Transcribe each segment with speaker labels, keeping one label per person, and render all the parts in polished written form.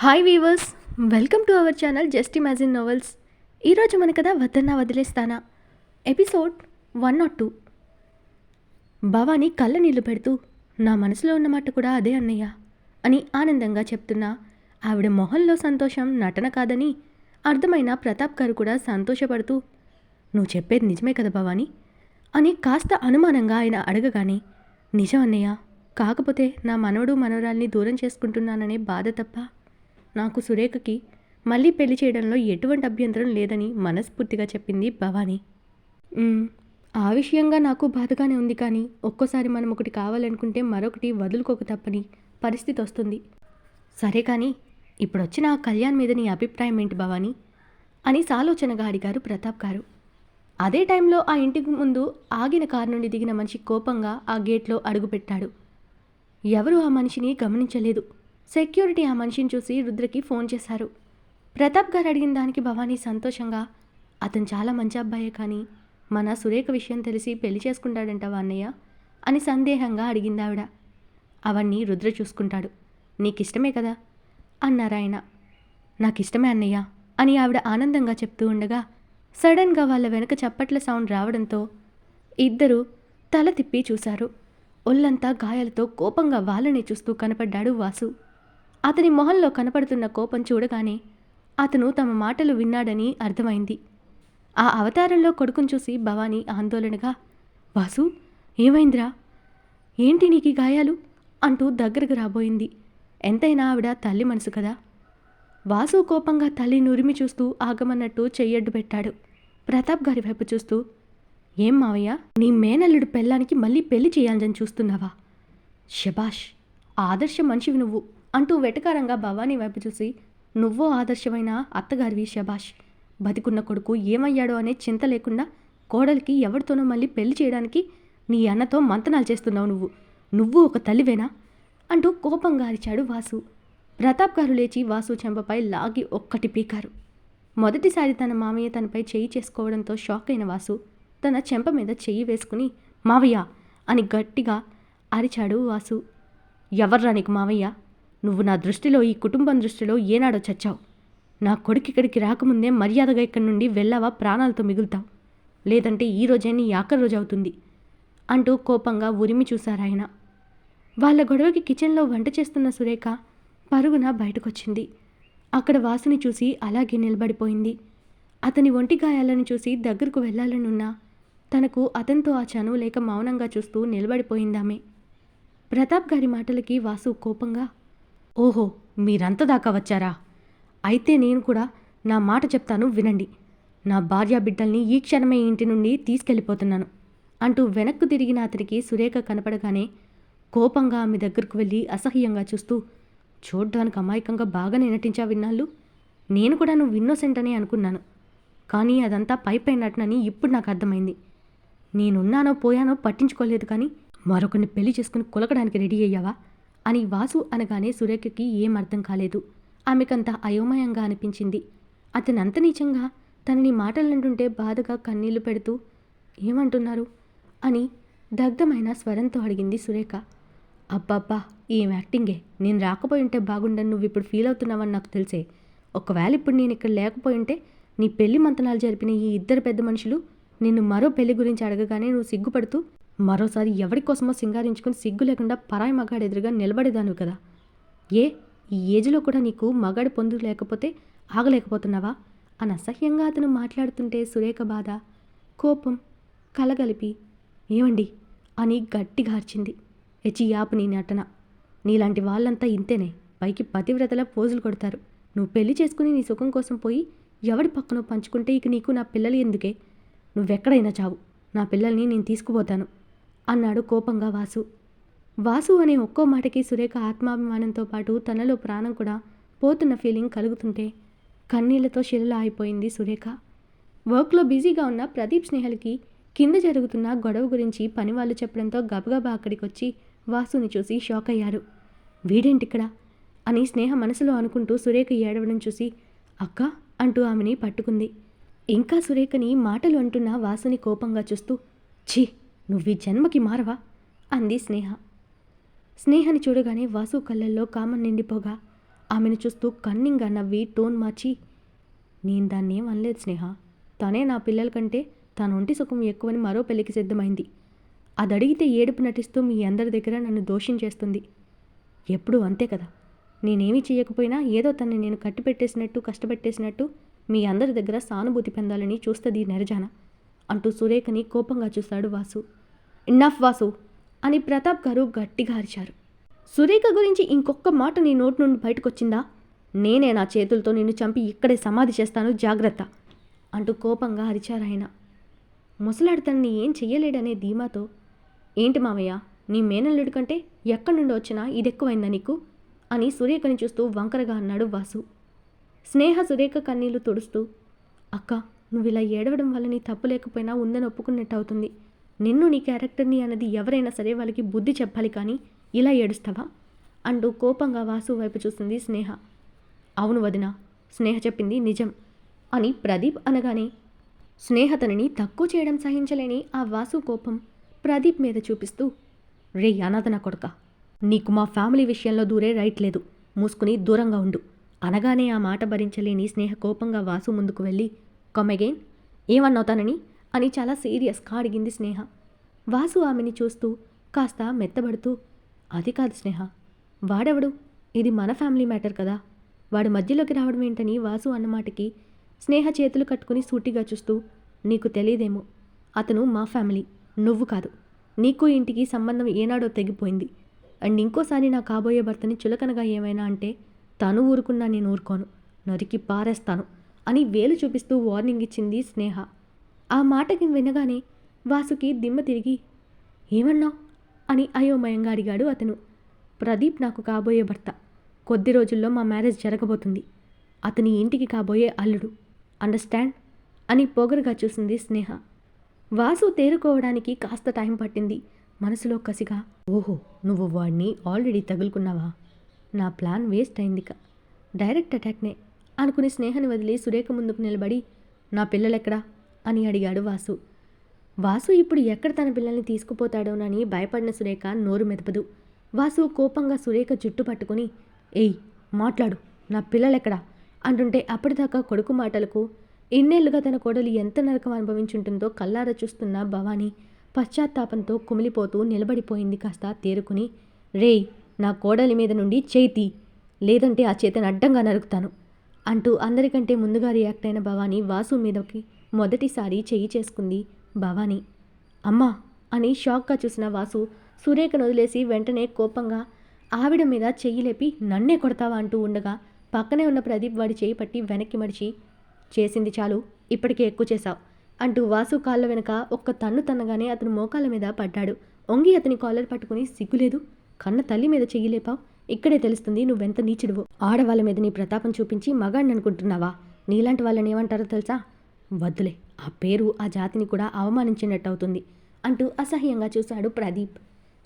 Speaker 1: Hi weavers, welcome to our channel just imagine novels. ఈరోజు మన కథ వద్దన్నా వదిలేస్తానా ఎపిసోడ్ 102. భవానీ కళ్ళ నీళ్లు పెడుతూ నా మనసులో ఉన్నమాట కూడా అదే అన్నయ్య అని ఆనందంగా చెప్తున్నా ఆవిడ మొహంలో సంతోషం నటన కాదని అర్థమైన ప్రతాప్ గారు కూడా సంతోషపడుతూ నువ్వు చెప్పేది నిజమే కదా భవానీ అని కాస్త అనుమానంగా ఆయన అడగగానే నిజం అన్నయ్య, కాకపోతే నా మనవడు మనవరాల్ని దూరం చేసుకుంటున్నాననే బాధ తప్ప నాకు సురేఖకి మళ్ళీ పెళ్లి చేయడంలో ఎటువంటి అభ్యంతరం లేదని మనస్ఫూర్తిగా చెప్పింది భవానీ. ఆ విషయంగా నాకు బాధగానే ఉంది, కానీ ఒక్కోసారి మనం ఒకటి కావాలనుకుంటే మరొకటి వదులుకోక తప్పని పరిస్థితి వస్తుంది. సరే కానీ ఇప్పుడొచ్చిన ఆ కళ్యాణ్ మీద నీ అభిప్రాయం ఏంటి భవానీ అని సాలోచనగా అడిగారు ప్రతాప్ గారు. అదే టైంలో ఆ ఇంటికి ముందు ఆగిన కారు నుండి దిగిన మనిషి కోపంగా ఆ గేట్లో అడుగుపెట్టాడు. ఎవరూ ఆ మనిషిని గమనించలేదు. సెక్యూరిటీ ఆ మనిషిని చూసి రుద్రకి ఫోన్ చేశారు. ప్రతాప్ గారు అడిగిన దానికి భవానీ సంతోషంగా అతను చాలా మంచి అబ్బాయే, కానీ మన సురేఖ విషయం తెలిసి పెళ్లి చేసుకుంటాడంటావా అన్నయ్య అని సందేహంగా అడిగింది ఆవిడ. అవన్నీ రుద్ర చూసుకుంటాడు, నీకిష్టమే కదా అన్నారాయన. నాకిష్టమే అన్నయ్య అని ఆవిడ ఆనందంగా చెప్తూ ఉండగా సడన్గా వాళ్ళ వెనక చప్పట్ల సౌండ్ రావడంతో ఇద్దరూ తల తిప్పి చూశారు. ఒళ్ళంతా గాయాలతో కోపంగా వాళ్ళని చూస్తూ కనపడ్డాడు వాసు. అతని మొహంలో కనపడుతున్న కోపం చూడగానే అతను తమ మాటలు విన్నాడని అర్థమైంది. ఆ అవతారంలో కొడుకును చూసి భవానీ ఆందోళనగా, వాసు ఏమైందిరా, ఏంటి నీకు గాయాలు అంటూ దగ్గరకు రాబోయింది. ఎంతైనా ఆవిడ తల్లి మనసు కదా. వాసు కోపంగా తల్లి నురిమి చూస్తూ ఆగమన్నట్టు చెయ్యడ్డు పెట్టాడు. ప్రతాప్ గారి వైపు చూస్తూ, ఏం మావయ్య, నీ మేనల్లుడు పెళ్ళానికి మళ్ళీ పెళ్లి చేయాలని చూస్తున్నావా? శబాష్, ఆదర్శ మనిషివి నువ్వు అంటూ వెటకారంగా భవానీ వైపు చూసి, నువ్వో ఆదర్శమైన అత్తగారివి శబాష్. బతికున్న కొడుకు ఏమయ్యాడో అనే చింత లేకుండా కోడలికి ఎవరితోనో మళ్ళీ పెళ్లి చేయడానికి నీ అన్నతో మంతనాలు చేస్తున్నావు నువ్వు ఒక తల్లివేనా అంటూ కోపంగా అరిచాడు వాసు. ప్రతాప్ గారు లేచి వాసు చెంపపై లాగి ఒక్కటి పీకారు. మొదటిసారి తన మామయ్య తనపై చెయ్యి చేసుకోవడంతో షాక్ అయిన వాసు తన చెంప మీద చెయ్యి వేసుకుని, మావయ్య అని గట్టిగా అరిచాడు వాసు. ఎవర్రా నీకు మావయ్య? నువ్వు నా దృష్టిలో, ఈ కుటుంబం దృష్టిలో ఏనాడో చచ్చావు. నా కొడుకు ఇక్కడికి రాకముందే మర్యాదగా ఇక్కడి నుండి వెళ్ళావా ప్రాణాలతో మిగులుతావు, లేదంటే ఈరోజే నీ ఆఖరి రోజు అవుతుంది అంటూ కోపంగా ఉరిమి చూశారాయన. వాళ్ళ గొడవకి కిచెన్లో వంట చేస్తున్న సురేఖ పరుగున బయటకొచ్చింది. అక్కడ వాసుని చూసి అలాగే నిలబడిపోయింది. అతని ఒంటి గాయాలను చూసి దగ్గరకు వెళ్ళాలనున్నా తనకు అతనితో ఆ చనువు లేక మౌనంగా చూస్తూ నిలబడిపోయిందామె. ప్రతాప్ గారి మాటలకి వాసు కోపంగా, ఓహో, మీరంత దాకా వచ్చారా? అయితే నేను కూడా నా మాట చెప్తాను వినండి. నా భార్యా బిడ్డల్ని ఈ క్షణమే ఇంటి నుండి తీసుకెళ్ళిపోతున్నాను అంటూ వెనక్కు తిరిగిన అతనికి సురేఖ కనపడగానే కోపంగా ఆమె దగ్గరకు వెళ్ళి అసహ్యంగా చూస్తూ, చూడ్డానికి అమాయకంగా బాగానే నటించా విన్నాళ్ళు. నేను కూడా నువ్వు ఇన్నోసెంట్ అనే అనుకున్నాను, కానీ అదంతా పై నటనని ఇప్పుడు నాకు అర్థమైంది. నేనున్నానో పోయానో పట్టించుకోలేదు, కానీ మరొకరిని పెళ్లి చేసుకుని కొలకడానికి రెడీ అయ్యావా అని వాసు అనగానే సురేఖకి ఏం అర్థం కాలేదు. ఆమెకంత అయోమయంగా అనిపించింది. అతనంత నీచంగా తనని మాటలంటుంటే బాధగా కన్నీళ్లు పెడుతూ, ఏమంటున్నారు అని దగ్ధమైన స్వరంతో అడిగింది సురేఖ. అబ్బబ్బా, ఏం యాక్టింగే. నేను రాకపోయి ఉంటే బాగుండని నువ్వు ఇప్పుడు ఫీల్ అవుతున్నావని నాకు తెలిసే. ఒకవేళ ఇప్పుడు నేను ఇక్కడ లేకపోయి ఉంటే నీ పెళ్లి మంతనాలు జరిపిన ఈ ఇద్దరు పెద్ద మనుషులు నిన్ను మరో పెళ్లి గురించి అడగగానే నువ్వు సిగ్గుపడుతూ మరోసారి ఎవరి కోసమో సింగారించుకుని సిగ్గు లేకుండా పరాయి మగాడు ఎదురుగా నిలబడేదాను కదా. ఈ ఏజ్లో కూడా నీకు మగాడి పొందు లేకపోతే ఆగలేకపోతున్నావా అని అసహ్యంగా అతను మాట్లాడుతుంటే సురేఖ బాధ, కోపం కలగలిపి, ఏమండి అని గట్టిగా అరిచింది. యాపు నీ నటన. నీలాంటి వాళ్ళంతా ఇంతేనే, పైకి పతివ్రతలా పోజులు కొడతారు. నువ్వు పెళ్లి చేసుకుని నీ సుఖం కోసం పోయి ఎవడి పక్కనో పంచుకుంటే ఇక నీకు నా పిల్లలు ఎందుకే? నువ్వెక్కడైనా చావు, నా పిల్లల్ని నేను తీసుకుపోతాను అన్నాడు కోపంగా వాసు. వాసు అనే ఒక్కో మాటకి సురేఖ ఆత్మాభిమానంతో పాటు తనలో ప్రాణం కూడా పోతున్న ఫీలింగ్ కలుగుతుంటే కన్నీళ్లతో శిలలా అయిపోయింది సురేఖ. వర్క్లో బిజీగా ఉన్న ప్రదీప్ స్నేహలకి కింద జరుగుతున్న గొడవ గురించి పనివాళ్ళు చెప్పడంతో గబగబా అక్కడికి వచ్చి వాసుని చూసి షాక్ అయ్యారు. వీడేంటిక్కడ అని స్నేహ మనసులో అనుకుంటూ సురేఖ ఏడవడం చూసి అక్క అంటూ ఆమెని పట్టుకుంది. ఇంకా సురేఖని మాటలు అంటున్న వాసుని కోపంగా చూస్తూ, ఛీ, నువ్వీ జన్మకి మారవా అంది స్నేహ. స్నేహని చూడగానే వాసు కళ్ళల్లో కామం నిండిపోగా ఆమెను చూస్తూ కన్నింగా నవ్వి టోన్ మార్చి, నేను దాన్నేం అనలేదు స్నేహ. తనే నా పిల్లల కంటే తన ఒంటి సుఖం ఎక్కువని మరో పెళ్లికి సిద్ధమైంది. అది అడిగితే ఏడుపు నటిస్తూ మీ అందరి దగ్గర నన్ను దోషించేస్తుంది. ఎప్పుడూ అంతే కదా. నేనేమీ చేయకపోయినా ఏదో తనని నేను కట్టిపెట్టేసినట్టు కష్టపెట్టేసినట్టు మీ అందరి దగ్గర సానుభూతి పొందాలని చూస్తుంది నెరజాన అంటూ సురేఖని కోపంగా చూశాడు వాసు. ఇన్నఫ్ వాసు అని ప్రతాప్ గారు గట్టిగా అరిచారు. సురేఖ గురించి ఇంకొక మాట నీ నోటి నుండి బయటకొచ్చిందా నేనే నా చేతులతో నిన్ను చంపి ఇక్కడే సమాధి చేస్తాను, జాగ్రత్త అంటూ కోపంగా అరిచారాయన. ముసలాడు తనని ఏం చెయ్యలేడనే ధీమాతో, ఏంటి మావయ్య, నీ మేనల్లుడి కంటే ఎక్కడి నుండి వచ్చినా ఇదెక్కువైందా నీకు అని సురేఖని చూస్తూ వంకరగా అన్నాడు వాసు. స్నేహ సురేఖ కన్నీళ్లు తుడుస్తూ, అక్క, నువ్వు ఇలా ఏడవడం వల్ల నీ తప్పు లేకపోయినా ఉందని ఒప్పుకున్నట్టు అవుతుంది. నిన్ను నీ క్యారెక్టర్ని అన్నది ఎవరైనా సరే వాళ్ళకి బుద్ధి చెప్పాలి, కానీ ఇలా ఏడుస్తావా అంటూ కోపంగా వాసు వైపు చూస్తుంది స్నేహ. అవును వదినా, స్నేహ చెప్పింది నిజం అని ప్రదీప్ అనగానే స్నేహ తనని తక్కువ చేయడం సహించలేని ఆ వాసు కోపం ప్రదీప్ మీద చూపిస్తూ, రే అనాథన కొడక, నీకు మా ఫ్యామిలీ విషయంలో దూరే రైట్ లేదు, మూసుకుని దూరంగా ఉండు అనగానే ఆ మాట భరించలేని స్నేహ కోపంగా వాసు ముందుకు వెళ్ళి, కమ్ అగైన్, ఏమన్నావు తనని అని చాలా సీరియస్గా అడిగింది స్నేహ. వాసు ఆమెని చూస్తూ కాస్త మెత్తబడుతూ, అది కాదు స్నేహ, వాడెవడు, ఇది మన ఫ్యామిలీ మ్యాటర్ కదా, వాడు మధ్యలోకి రావడం ఏంటని వాసు అన్నమాటకి స్నేహ చేతులు కట్టుకుని సూటిగా చూస్తూ, నీకు తెలియదేమో, అతను మా ఫ్యామిలీ, నువ్వు కాదు. నీకు ఇంటికి సంబంధం ఏనాడో తెగిపోయింది. అండ్ ఇంకోసారి నా కాబోయే భర్తని చులకనగా ఏమైనా అంటే తను ఊరుకున్నా నేను ఊరుకోను, నరికి పారేస్తాను అని వేలు చూపిస్తూ వార్నింగ్ ఇచ్చింది స్నేహ. ఆ మాటకి వినగానే వాసుకి దిమ్మ తిరిగి, ఏమన్నావు అని అయోమయంగా అడిగాడు అతను. ప్రదీప్ నాకు కాబోయే భర్త, కొద్ది రోజుల్లో మా మ్యారేజ్ జరగబోతుంది, అతని ఇంటికి కాబోయే అల్లుడు, అండర్స్టాండ్ అని పొగరుగా చూసింది స్నేహ. వాసు తేరుకోవడానికి కాస్త టైం పట్టింది. మనసులో కసిగా, ఓహో, నువ్వు వాడిని ఆల్రెడీ తగులుకున్నావా, నా ప్లాన్ వేస్ట్ అయిందిక, డైరెక్ట్ అటాక్నే అనుకుని స్నేహని వదిలి సురేఖ ముందుకు నిలబడి, నా పిల్లలెక్కడా అని అడిగాడు వాసు. వాసు ఇప్పుడు ఎక్కడ తన పిల్లల్ని తీసుకుపోతాడోనని భయపడిన సురేఖ నోరు మెదపదు. వాసు కోపంగా సురేఖ జుట్టు పట్టుకుని, ఏయ్ మాట్లాడు, నా పిల్లలెక్కడా అంటుంటే అప్పటిదాకా కొడుకు మాటలకు ఇన్నేళ్లుగా తన కోడలు ఎంత నరకం అనుభవించుంటుందో కల్లారా చూస్తున్న భవానీ పశ్చాత్తాపంతో కుమిలిపోతూ నిలబడిపోయింది. కాస్త తేరుకుని, రేయ్, నా కోడలి మీద నుండి చేతి, లేదంటే ఆ చేతిని అడ్డంగా నరుకుతాను అంటూ అందరికంటే ముందుగా రియాక్ట్ అయిన భవానీ వాసు మీదకి మొదటిసారి చెయ్యి చేసుకుంది. భవానీ అమ్మా అని షాక్గా చూసిన వాసు సురేఖను వదిలేసి వెంటనే కోపంగా ఆవిడ మీద చెయ్యి లేపి, నన్నే కొడతావా అంటూ ఉండగా పక్కనే ఉన్న ప్రదీప్ వాడి చేయి పట్టి వెనక్కి మడిచి, చేసింది చాలు, ఇప్పటికే ఎక్కువ చేశావు అంటూ వాసు కాళ్ళ వెనక ఒక్క తన్ను తన్నగానే అతను మోకాళ్ళ మీద పడ్డాడు. ఒంగి అతని కాలర్ పట్టుకుని, సిగ్గులేదు, కన్న తల్లి మీద చెయ్యి లేపావు, ఇక్కడే తెలుస్తుంది నువ్వెంత నీచుడువో, ఆడవాళ్ళ మీద నీ ప్రతాపం చూపించి మగాడిని అనుకుంటున్నావా, నీలాంటి వాళ్ళని ఏమంటారో తెలుసా, వద్దులే, ఆ పేరు ఆ జాతిని కూడా అవమానించినట్టు అవుతుంది అంటూ అసహ్యంగా చూశాడు ప్రదీప్.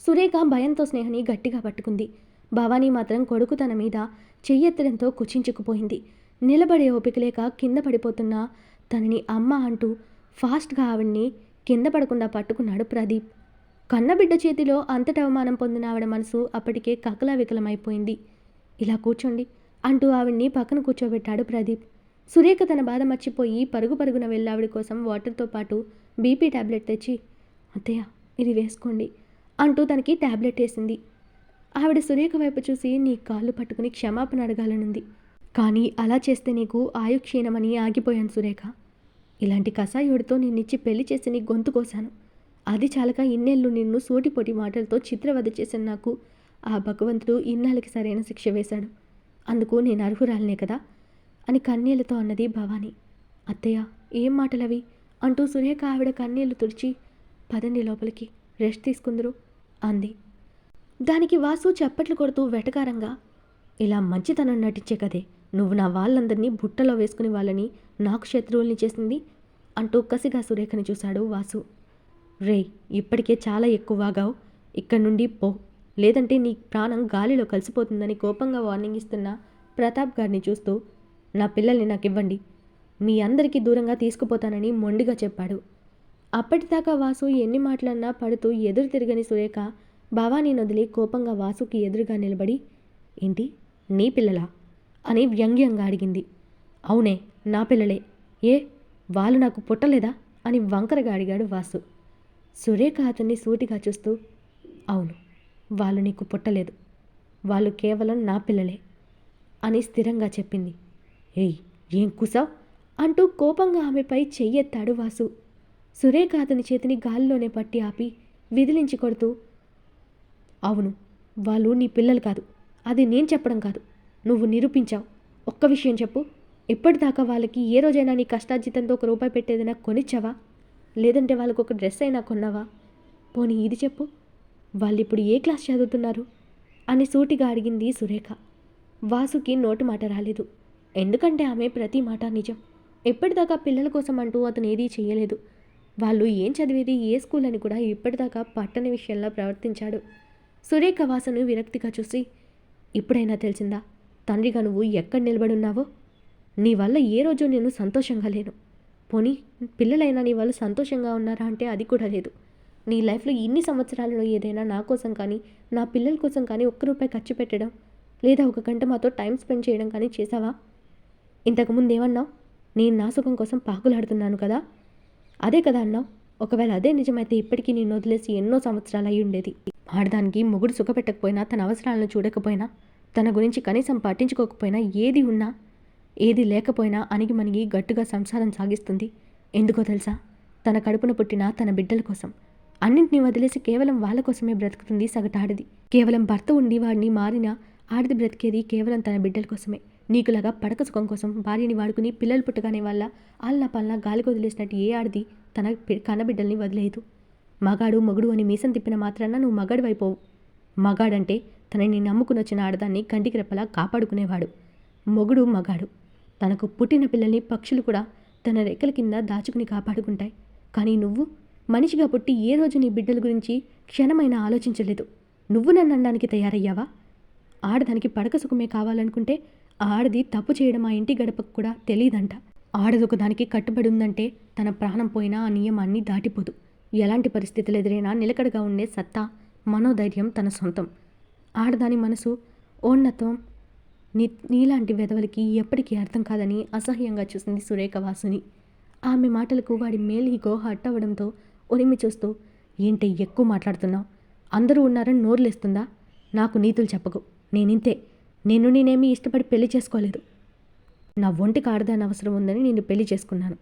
Speaker 1: సురేఖ భయంతో స్నేహని గట్టిగా పట్టుకుంది. భవానీ మాత్రం కొడుకు తన మీద చెయ్యెత్తడంతో కుచించుకుపోయింది. నిలబడే ఓపిక లేక కింద పడిపోతున్న తనని అమ్మ అంటూ ఫాస్ట్గా ఆవిడ్ని కింద పడకుండా పట్టుకున్నాడు ప్రదీప్. కన్నబిడ్డ చేతిలో అంతటి అవమానం పొందిన ఆవిడ మనసు అప్పటికే కకలావికలమైపోయింది. ఇలా కూర్చోండి అంటూ ఆవిడ్ని పక్కన కూర్చోబెట్టాడు ప్రదీప్. సురేఖ తన బాధ మర్చిపోయి పరుగు పరుగున వెళ్ళి ఆవిడ కోసం వాటర్తో పాటు బీపీ ట్యాబ్లెట్ తెచ్చి, అత్తయ్య ఇది వేసుకోండి అంటూ తనకి ట్యాబ్లెట్ వేసింది. ఆవిడ సురేఖ వైపు చూసి, నీ కాళ్ళు పట్టుకుని క్షమాపణ అడగాలనుంది, కానీ అలా చేస్తే నీకు ఆయుక్షీణమని ఆగిపోయాను సురేఖ. ఇలాంటి కసాయుడితో నిన్నిచ్చి పెళ్లి చేసి నీ గొంతు కోశాను. అది చాలక ఇన్నేళ్ళు నిన్ను సూటిపోటి మాటలతో చిత్రవద చేసిన నాకు ఆ భగవంతుడు ఇన్నాళ్ళకి సరైన శిక్ష వేశాడు. అందుకు నేను అర్హురాలనే కదా అని కన్నీళ్లతో అన్నది భవానీ. అత్తయ్య ఏం మాటలవి అంటూ సురేఖ ఆవిడ కన్నీళ్లు తుడిచి, పదండి లోపలికి, రెస్ట్ తీసుకుందరు అంది. దానికి వాసు చప్పట్లు కొడుతూ వెటకారంగా, ఇలా మంచితనం నటించే కదే నువ్వు నా వాళ్ళందరినీ బుట్టలో వేసుకుని వాళ్ళని నాకు శత్రువుల్ని చేసింది అంటూ కసిగా సురేఖని చూశాడు వాసు. రే, ఇప్పటికే చాలా ఎక్కువ వాగావు, ఇక్కడి నుండి పో, లేదంటే నీ ప్రాణం గాలిలో కలిసిపోతుందని కోపంగా వార్నింగ్ ఇస్తున్న ప్రతాప్ గారిని చూస్తూ, నా పిల్లల్ని నాకు ఇవ్వండి, మీ అందరికీ దూరంగా తీసుకుపోతానని మొండిగా చెప్పాడు. అప్పటిదాకా వాసు ఎన్ని మాటలన్నా పడుతూ ఎదురు తిరగని సురేఖ భవానీ నదిలి కోపంగా వాసుకి ఎదురుగా నిలబడి, ఏంటి నీ పిల్లలా, అని వ్యంగ్యంగా అడిగింది. అవునే, నా పిల్లలే. ఏ వాళ్ళు నాకు పుట్టలేదా అని వంకరగా అడిగాడు వాసు. సురేఖ అతన్ని సూటిగా చూస్తూ, అవును, వాళ్ళు నీకు పుట్టలేదు, వాళ్ళు కేవలం నా పిల్లలే అని స్థిరంగా చెప్పింది. ఏయ్, ఏం కుసావ్ అంటూ కోపంగా ఆమెపై చెయ్యెత్తాడు వాసు. సురేఖ అతని చేతిని గాలిలోనే పట్టి ఆపి విదిలించి కొడుతూ, అవును, వాళ్ళు నీ పిల్లలు కాదు, అది నేను చెప్పడం కాదు, నువ్వు నిరూపించావు. ఒక్క విషయం చెప్పు, ఇప్పటిదాకా వాళ్ళకి ఏ రోజైనా నీ కష్టార్జితంతో ₹1 పెట్టేదైనా కొనిచ్చావా? లేదంటే వాళ్ళకు ఒక డ్రెస్ అయినా కొన్నావా? పోనీ ఇది చెప్పు, వాళ్ళిప్పుడు ఏ క్లాస్ చదువుతున్నారు అని సూటిగా అడిగింది సురేఖ. వాసుకి నోటి మాట రాలేదు. ఎందుకంటే ఆమె ప్రతి మాట నిజం. ఇప్పటిదాకా పిల్లల కోసం అంటూ అతను ఏదీ చేయలేదు. వాళ్ళు ఏం చదివేది, ఏ స్కూల్ అని కూడా ఇప్పటిదాకా పట్టని విషయంలో ప్రవర్తించాడు. సురేఖ వాసును విరక్తిగా చూసి, ఇప్పుడైనా తెలిసిందా తండ్రిగా నువ్వు ఎక్కడ నిలబడున్నావో? నీ వల్ల ఏ రోజు నేను సంతోషంగా లేను. పోనీ పిల్లలైనా నీ వల్ల సంతోషంగా ఉన్నారా అంటే అది కూడా లేదు. నీ లైఫ్లో ఇన్ని సంవత్సరాలలో ఏదైనా నా కోసం కానీ నా పిల్లల కోసం కానీ ₹1 ఖర్చు పెట్టడం లేదా ఒక గంట మాతో టైం స్పెండ్ చేయడం కానీ చేశావా? ఇంతకుముందు ఏమన్నావు? నేను నా సుఖం కోసం పాకులాడుతున్నాను కదా, అదే కదా అన్నావు. ఒకవేళ అదే నిజమైతే ఇప్పటికీ నేను వదిలేసి ఎన్నో సంవత్సరాలు అయి ఉండేది. ఆడదానికి మొగుడు సుఖపెట్టకపోయినా, తన అవసరాలను చూడకపోయినా, తన గురించి కనీసం పట్టించుకోకపోయినా, ఏది ఉన్నా ఏది లేకపోయినా అణిగిమణిగి గట్టుగా సంసారం సాగిస్తుంది. ఎందుకో తెలుసా? తన కడుపున పుట్టిన తన బిడ్డల కోసం. అన్నింటినీ వదిలేసి కేవలం వాళ్ళ కోసమే బ్రతుకుతుంది సగటాడిది. కేవలం భర్త ఉండి వాడిని మారిన ఆడిది బ్రతికేది కేవలం తన బిడ్డల కోసమే. నీకులాగా పడక సుఖం కోసం భార్యని వాడుకుని పిల్లలు పుట్టగానే వల్ల ఆలనా పాలనా గాలికి వదిలేసినట్టు ఏ ఆడిది తన కన్నబిడ్డల్ని వదిలేదు. మగాడు మొగుడు అని మీసం తిప్పిన మాత్రాన నువ్వు మగాడివైపోవు. మగాడంటే తనని నమ్ముకుని వచ్చిన ఆడదాన్ని కంటికి రెప్పలా కాపాడుకునేవాడు. మొగుడు మగాడు. తనకు పుట్టిన పిల్లల్ని పక్షులు కూడా తన రెక్కల కింద దాచుకుని కాపాడుకుంటాయి. కానీ నువ్వు మనిషిగా పుట్టి ఏ రోజు నీ బిడ్డల గురించి క్షణమైనా ఆలోచించలేదు. నువ్వు నన్ను అనడానికి తయారయ్యావా? ఆడదానికి పడక సుఖమే కావాలనుకుంటే ఆడది తప్పు చేయడం ఆ ఇంటి గడపకు కూడా తెలియదంట. ఆడదొక దానికి కట్టుబడి ఉందంటే తన ప్రాణం పోయినా ఆ నియమాన్ని దాటిపోదు. ఎలాంటి పరిస్థితులు ఎదురైనా నిలకడగా ఉండే సత్తా, మనోధైర్యం తన సొంతం. ఆడదాని మనసు, ఓన్నత్వం నీలాంటి వెధవలకి ఎప్పటికీ అర్థం కాదని అసహ్యంగా చూసింది సురేఖ వాసుని. ఆమె మాటలకు వాడి మేల్ ఈగో హర్ట్ అవ్వడంతో ఉరిమి చూస్తూ, ఏంటి ఎక్కువ మాట్లాడుతున్నావు? అందరూ ఉన్నారని నోరులేస్తుందా? నాకు నీతులు చెప్పకు. నేనింతే. నేనేమీ ఇష్టపడి పెళ్లి చేసుకోలేదు. నా ఒంటికి ఆడదాని అవసరం ఉందని నేను పెళ్లి చేసుకున్నాను.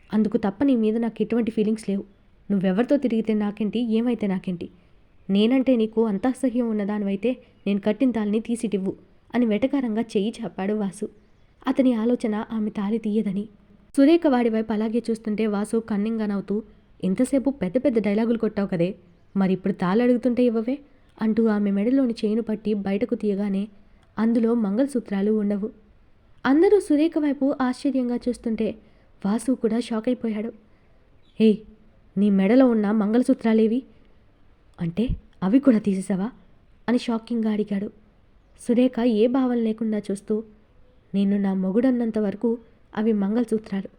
Speaker 1: అందుకు తప్ప నీ మీద నాకు ఎటువంటి ఫీలింగ్స్ లేవు. నువ్వెవరితో తిరిగితే నాకేంటి, ఏమైతే నాకేంటి? నేనంటే నీకు అంత అసహ్యం ఉన్నదానివైతే నేను కట్టిన తాళిని తీసిటివ్వు అని వెటకారంగా చెయ్యి చాపాడు వాసు. అతని ఆలోచన ఆమె తాళి తీయదని. సురేఖ వాడి వైపు అలాగే చూస్తుంటే వాసు కన్నింగా నవ్వుతూ, ఇంతసేపు పెద్ద పెద్ద డైలాగులు కొట్టావు కదే, మరి ఇప్పుడు తాళి అడుగుతుంటే ఇవ్వవే అంటూ ఆమె మెడలోని చేయిను పట్టి బయటకు తీయగానే అందులో మంగళసూత్రాలు ఉండవు. అందరూ సురేఖ వైపు ఆశ్చర్యంగా చూస్తుంటే వాసు కూడా షాక్ అయిపోయాడు. ఏయ్, నీ మెడలో ఉన్న మంగళసూత్రాలేవి? అంటే అవి కూడా తీసేసావా అని షాకింగ్గా అడిగాడు. సురేఖ ఏ భావం లేకుండా చూస్తూ, నేను నా మొగుడన్నంత వరకు అవి మంగళసూత్రాలు.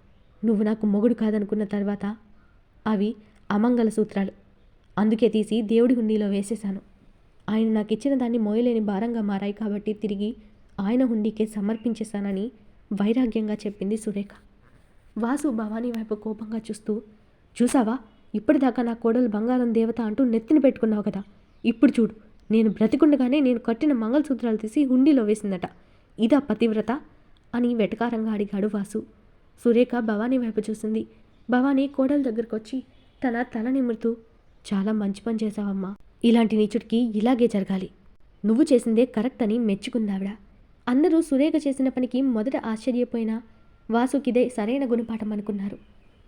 Speaker 1: నువ్వు నాకు మొగుడు కాదనుకున్న తర్వాత అవి అమంగళసూత్రాలు. అందుకే తీసి దేవుడి హుండీలో వేసేశాను. ఆయన నాకు ఇచ్చిన దాన్ని మోయలేని భారంగా మారాయి కాబట్టి తిరిగి ఆయన హుండీకే సమర్పించేశానని వైరాగ్యంగా చెప్పింది సురేఖ. వాసు భవానీ వైపు కోపంగా చూస్తూ, చూసావా, ఇప్పటిదాకా నా కోడలు బంగారం దేవత అంటూ నెత్తిన పెట్టుకున్నావు కదా, ఇప్పుడు చూడు, నేను బ్రతికుండగానే నేను కట్టిన మంగళసూత్రాలు తీసి హుండీలో వేసిందట. ఇదా పతివ్రత అని వెటకారంగా అడిగాడు వాసు. సురేఖ భవానీ వైపు చూసింది. భవానీ కోడల దగ్గరకు వచ్చి తన తల నిమురుతూ, చాలా మంచి పని చేశావమ్మా. ఇలాంటి నీచుడికి ఇలాగే జరగాలి. నువ్వు చేసిందే కరెక్ట్ అని మెచ్చుకుందావిడ. అందరూ సురేఖ చేసిన పనికి మొదట ఆశ్చర్యపోయినా వాసుకిదే సరైన గుణపాఠం అనుకున్నారు.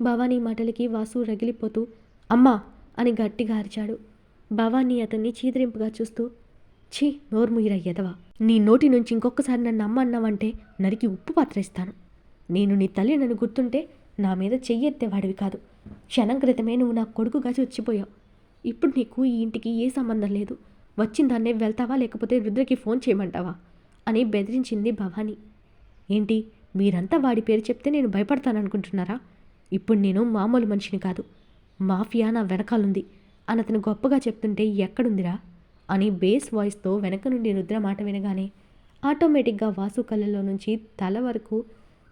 Speaker 1: భవానీ మాటలకి వాసు రగిలిపోతూ, అమ్మా అని గట్టిగా అరిచాడు. భవానీ అతన్ని చీదరింపుగా చూస్తూ, ఛీ, నోర్ముయిరా ఎదవా, నీ నోటి నుంచి ఇంకొకసారి నన్ను అమ్మ అన్నావంటే నరికి ఉప్పు పాత్ర ఇస్తాను. నేను నీ తల్లి నన్ను గుర్తుంటే నా మీద చెయ్యెత్తేవాడివి కాదు. క్షణం క్రితమే నువ్వు నా కొడుకుగా చచ్చిపోయావు. ఇప్పుడు నీకు ఈ ఇంటికి ఏ సంబంధం లేదు. వచ్చిందాన్నే వెళ్తావా లేకపోతే రుద్రకి ఫోన్ చేయమంటావా అని బెదిరించింది భవానీ. ఏంటి, మీరంతా వాడి పేరు చెప్తే నేను భయపడతాననుకుంటున్నారా? ఇప్పుడు నేను మామూలు మనిషిని కాదు, మాఫియా నా వెనకాలుంది అని అతను గొప్పగా చెప్తుంటే ఎక్కడుందిరా అని బేస్ వాయిస్తో వెనక నుండి రుద్ర మాట వినగానే ఆటోమేటిక్గా వాసు కళ్ళలో నుంచి తల వరకు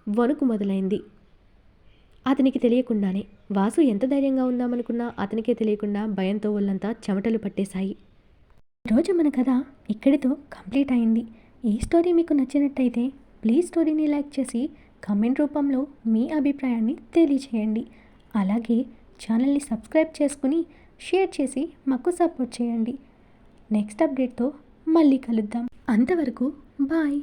Speaker 1: వణుకు మొదలైంది. అతనికి తెలియకుండానే వాసు ఎంత ధైర్యంగా ఉందామనుకున్నా అతనికే తెలియకుండా భయంతో ఒళ్ళంతా చెమటలు పట్టేశాయి. ఈరోజు మన కథ ఇక్కడితో కంప్లీట్ అయింది. ఈ స్టోరీ మీకు నచ్చినట్టయితే ప్లీజ్ స్టోరీని లైక్ చేసి కామెంట్ రూపంలో మీ అభిప్రాయాన్ని తెలియచేయండి. అలాగే ఛానల్ని సబ్స్క్రైబ్ చేసుకుని షేర్ చేసి మాకు సపోర్ట్ చేయండి. నెక్స్ట్ అప్డేట్తో మళ్ళీ కలుద్దాం. అంతవరకు బాయ్.